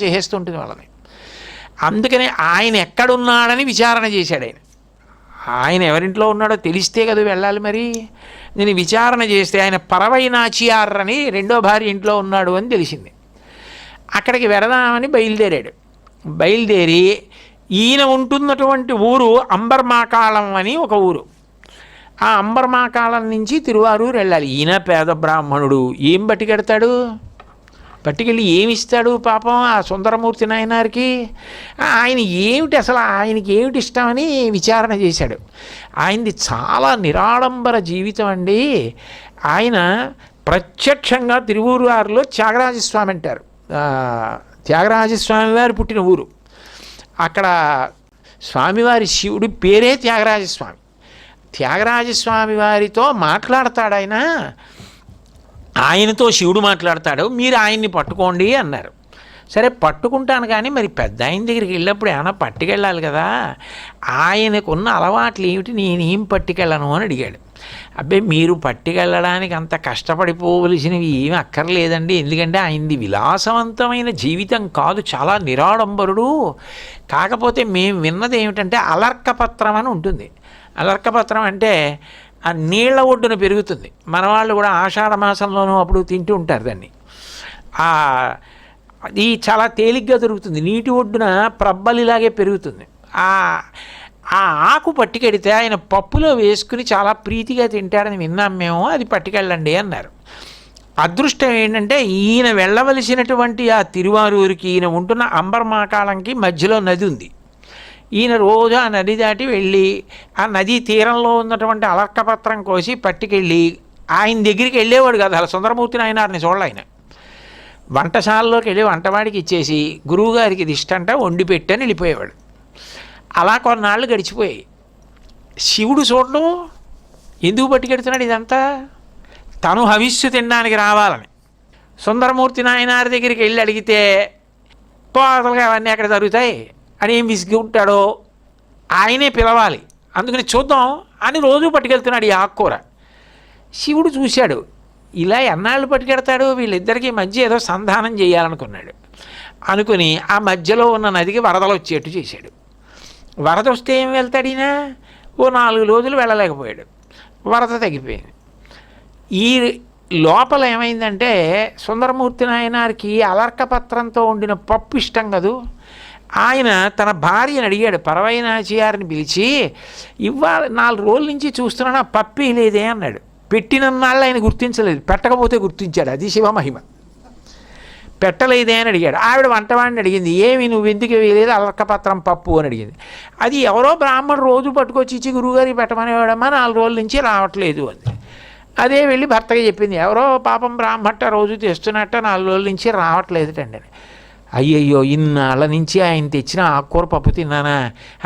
చేసేస్తుంటుంది వాళ్ళని. అందుకని ఆయన ఎక్కడున్నాడని విచారణ చేశాడు. ఆయన ఎవరింట్లో ఉన్నాడో తెలిస్తే కదా వెళ్ళాలి. మరి నేను విచారణ చేస్తే ఆయన పరవైనాచియార్ అని రెండో భార్య ఇంట్లో ఉన్నాడు అని తెలిసింది. అక్కడికి వెడదామని బయలుదేరాడు. బయలుదేరి ఈయన ఉంటున్నటువంటి ఊరు అంబర్మాకాళం అని ఒక ఊరు. ఆ అంబర్మాకాళం నుంచి తిరువారూరు వెళ్ళాలి. ఈయన పేద బ్రాహ్మణుడు, ఏం పట్టుకెడతాడు? పట్టుకెళ్ళి ఏమిస్తాడు పాపం ఆ సుందరమూర్తి నాయనారికి? ఆయన ఏమిటి అసలు, ఆయనకి ఏమిటి ఇష్టమని విచారణ చేశాడు. ఆయనది చాలా నిరాడంబర జీవితం అండి. ఆయన ప్రత్యక్షంగా తిరువూరువారిలో త్యాగరాజస్వామి అంటారు. త్యాగరాజస్వామి వారు పుట్టిన ఊరు. అక్కడ స్వామివారి శివుడి పేరే త్యాగరాజస్వామి. త్యాగరాజస్వామి వారితో మాట్లాడతాడు ఆయన. ఆయనతో శివుడు మాట్లాడతాడు. మీరు ఆయన్ని పట్టుకోండి అన్నారు. సరే పట్టుకుంటాను, కానీ మరి పెద్ద ఆయన దగ్గరికి వెళ్ళినప్పుడు ఏమైనా పట్టుకెళ్ళాలి కదా, ఆయనకున్న అలవాట్లు ఏమిటి, నేనేం పట్టుకెళ్ళను అని అడిగాడు. అబ్బాయి మీరు పట్టుకెళ్ళడానికి అంత కష్టపడిపోవలసినవి ఏమి అక్కర్లేదండి, ఎందుకంటే ఆయనది విలాసవంతమైన జీవితం కాదు, చాలా నిరాడంబరుడు. కాకపోతే మేము విన్నది ఏమిటంటే అలర్కపత్రం అని ఉంటుంది. అలర్కపత్రం అంటే ఆ నీళ్ల ఒడ్డున పెరుగుతుంది. మన వాళ్ళు కూడా ఆషాఢ మాసంలోనూ అప్పుడు తింటూ ఉంటారు దాన్ని. అది చాలా తేలిగ్గా దొరుకుతుంది, నీటి ఒడ్డున ప్రబ్బలిలాగే పెరుగుతుంది. ఆ ఆకు పట్టుకెడితే ఆయన పప్పులో వేసుకుని చాలా ప్రీతిగా తింటారని విన్నాం మేము, అది పట్టుకెళ్ళండి అన్నారు. అదృష్టం ఏంటంటే ఈయన వెళ్ళవలసినటువంటి ఆ తిరువారూరికి, ఈయన ఉంటున్న అంబర్మాకాళంకి మధ్యలో నది ఉంది. ఈయన రోజు ఆ నది దాటి వెళ్ళి ఆ నదీ తీరంలో ఉన్నటువంటి అలర్కపత్రం కోసి పట్టుకెళ్ళి ఆయన దగ్గరికి వెళ్ళేవాడు కాదు. అలా సుందరమూర్తి నాయనారిని చూడాలి. ఆయన వంటశాలలోకి వెళ్ళి వంటవాడికి ఇచ్చేసి గురువుగారికి ఇది ఇష్టంట వండి పెట్టని వెళ్ళిపోయేవాడు. అలా కొన్నాళ్ళు గడిచిపోయాయి. శివుడు చూడడం ఎందుకు పట్టుకెడుతున్నాడు ఇదంతా? తను హవిస్సు తినడానికి రావాలని. సుందరమూర్తి నాయనారి దగ్గరికి వెళ్ళి అడిగితే పోతలుగా అవన్నీ ఎక్కడ జరుగుతాయి అని ఏం విసిగుంటాడో ఆయనే పిలవాలి, అందుకని చూద్దాం అని రోజు పట్టుకెళ్తున్నాడు ఈ ఆకుకూర. శివుడు చూశాడు, ఇలా ఎన్నాళ్ళు పట్టుకెడతాడు, వీళ్ళిద్దరికీ మధ్య ఏదో సంధానం చేయాలనుకున్నాడు. అనుకుని ఆ మధ్యలో ఉన్న నదికి వరదలు వచ్చేట్టు చేశాడు. వరద వస్తే ఏం వెళ్తాడు ఈయన? ఓ 4 రోజులు వెళ్ళలేకపోయాడు. వరద తగ్గిపోయింది. ఈ లోపల ఏమైందంటే సుందరమూర్తి నాయనారికి అలర్కపత్రంతో వండిన పప్పు ఇష్టం కదూ. ఆయన తన భార్యను అడిగాడు, పరవైనాచియారిని పిలిచి, ఇవాళ 4 రోజుల నుంచి చూస్తున్నాను ఆ పప్పి లేదే అన్నాడు. పెట్టినన్నాళ్ళు ఆయన గుర్తించలేదు, పెట్టకపోతే గుర్తించాడు. అది శివమహిమ. పెట్టలేదే అని అడిగాడు. ఆవిడ వంటవాడిని అడిగింది, ఏమి నువ్వు ఎందుకు వేయలేదు అలర్కపత్రం పప్పు అని అడిగింది. అది ఎవరో బ్రాహ్మణుడు రోజు పట్టుకొచ్చి ఇచ్చి గురువుగారికి పెట్టమనేవాడమ్మా, 4 రోజుల నుంచి రావట్లేదు అంది. అదే వెళ్ళి భర్తగా చెప్పింది, ఎవరో పాపం బ్రాహ్మట్ట రోజు తెస్తున్నట్ట 4 రోజుల నుంచి రావట్లేదుటండి అని. అయ్యయ్యో, ఇన్నాళ్ళ నుంచి ఆయన తెచ్చిన ఆకుకూర పప్పు తిన్నానా,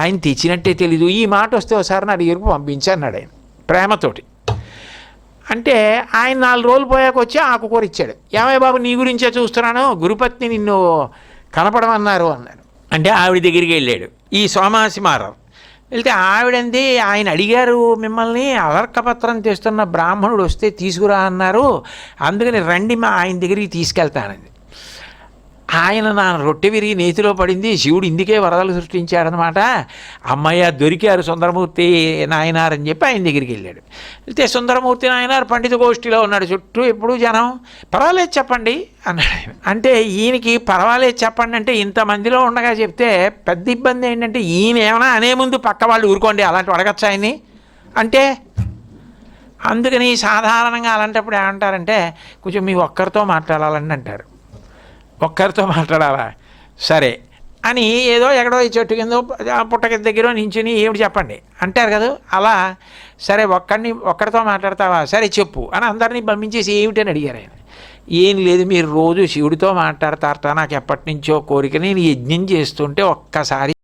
ఆయన తెచ్చినట్టే తెలీదు, ఈ మాట వస్తే ఒకసారి నా దగ్గరకు పంపించన్నాడు ఆయన ప్రేమతోటి. అంటే ఆయన 4 రోజులు పోయాక వచ్చి ఆకుకూర ఇచ్చాడు. ఏమయ్య బాబు నీ గురించే చూస్తున్నాను, గురుపత్ని నిన్ను కనపడమన్నారు అన్నాడు. అంటే ఆవిడ దగ్గరికి వెళ్ళాడు ఈ సోమాసిమారావు. వెళ్తే ఆవిడంది, ఆయన అడిగారు మిమ్మల్ని, అలర్కపత్రం తెస్తున్న బ్రాహ్మణుడు వస్తే తీసుకురా అన్నారు, అందుకని రండి మా ఆయన దగ్గరికి తీసుకెళ్తానండి. ఆయన నా రొట్టె విరిగి నేతిలో పడింది, శివుడు ఇందుకే వరదలు సృష్టించాడనమాట, అమ్మయ్య దొరికారు సుందరమూర్తి నాయనారని చెప్పి ఆయన దగ్గరికి వెళ్ళాడు. వెళ్తే సుందరమూర్తి నాయనారు పండిత గోష్ఠిలో ఉన్నాడు, చుట్టూ ఎప్పుడు జనం. పర్వాలేదు చెప్పండి అన్నాడు. అంటే ఈయనకి పర్వాలేదు చెప్పండి అంటే ఇంతమందిలో ఉండగా చెప్తే పెద్ద ఇబ్బంది ఏంటంటే, ఈయన ఏమైనా అనే ముందు పక్క వాళ్ళు ఊరుకోండి అలాంటి అడగచ్చా ఆయన్ని అంటే. అందుకని సాధారణంగా అలాంటప్పుడు ఏమంటారంటే, కొంచెం మీ ఒక్కరితో మాట్లాడాలని అంటారు. ఒక్కరితో మాట్లాడాలా, సరే అని ఏదో ఎక్కడో ఈ చెట్టు కింద పుట్టకి దగ్గర నించుని ఏమిటి చెప్పండి అంటారు కదా. అలా సరే ఒక్కరితో మాట్లాడతావా, సరే చెప్పు అని అందరినీ పంపించేసి ఏమిటని అడిగారు ఆయన. ఏం లేదు, మీరు రోజు శివుడితో మాట్లాడతారట, నాకు ఎప్పటి నుంచో కోరిక, నేను యజ్ఞం చేస్తుంటే ఒక్కసారి